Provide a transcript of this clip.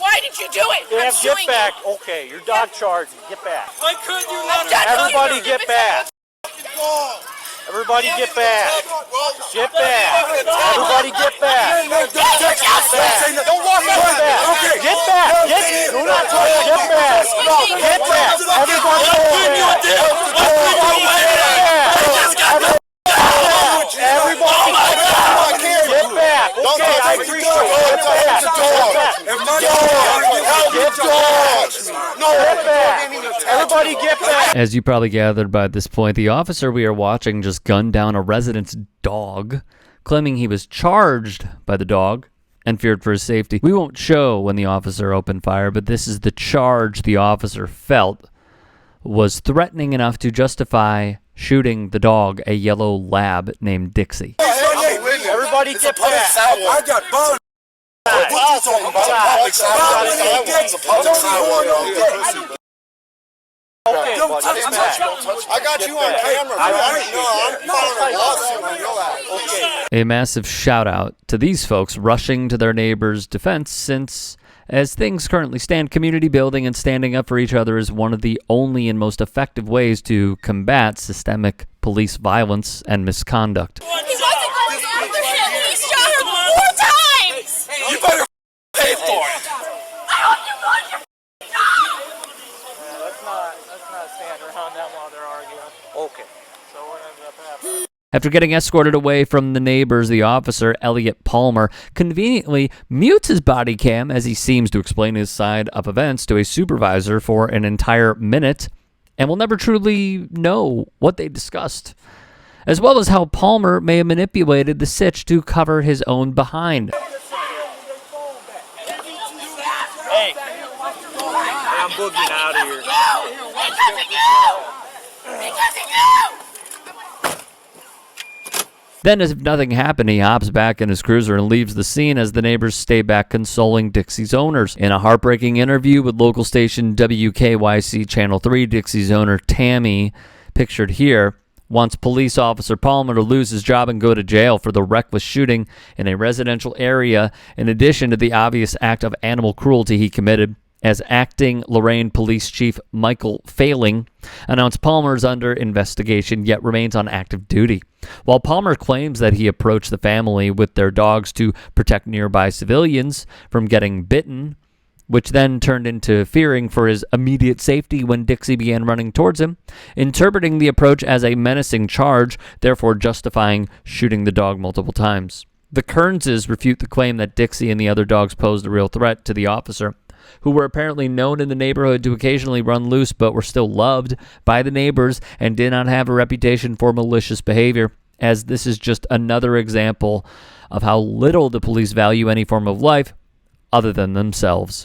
Why did you do it? Sam, get back. Okay, your dog charged. Get back. Why couldn't you let her? Everybody get back. Everybody get back. Get back. Everybody get back. Don't walk away. Okay. Get back. Do not touch. Get back. Get back. Everybody get back. Everybody get back. Okay, I appreciate it. Get back. Everybody get back. As you probably gathered by this point, the officer we are watching just gunned down a resident's dog, claiming he was charged by the dog and feared for his safety. We won't show when the officer opened fire, but this is the charge the officer felt was threatening enough to justify shooting the dog, a yellow lab named Dixie. Everybody get back. I got burned. What you talking about? Okay, I got you on camera, bro. A massive shout out to these folks rushing to their neighbor's defense, since as things currently stand, community building and standing up for each other is one of the only and most effective ways to combat systemic police violence and misconduct. He wasn't going after him. He shot her 4 times. You better pay for it. I hope you guys are Let's not stand around them while they're arguing. Okay. So what ended up happening? After getting escorted away from the neighbors, the officer, Elliot Palmer, conveniently mutes his body cam as he seems to explain his side of events to a supervisor for an entire minute, and we'll never truly know what they discussed, as well as how Palmer may have manipulated the sitch to cover his own behind. Hey, I'm boogieing out of here. Then, as if nothing happened, he hops back in his cruiser and leaves the scene as the neighbors stay back consoling Dixie's owners. In a heartbreaking interview with local station WKYC Channel 3, Dixie's owner, Tammy, pictured here, wants police officer Palmer to lose his job and go to jail for the reckless shooting in a residential area, in addition to the obvious act of animal cruelty he committed. As acting Lorain Police Chief Michael Failing announced, Palmer is under investigation yet remains on active duty. While Palmer claims that he approached the family with their dogs to protect nearby civilians from getting bitten, which then turned into fearing for his immediate safety when Dixie began running towards him, interpreting the approach as a menacing charge, therefore justifying shooting the dog multiple times. The Kearnses refute the claim that Dixie and the other dogs posed a real threat to the officer, who were apparently known in the neighborhood to occasionally run loose but were still loved by the neighbors and did not have a reputation for malicious behavior, as this is just another example of how little the police value any form of life other than themselves.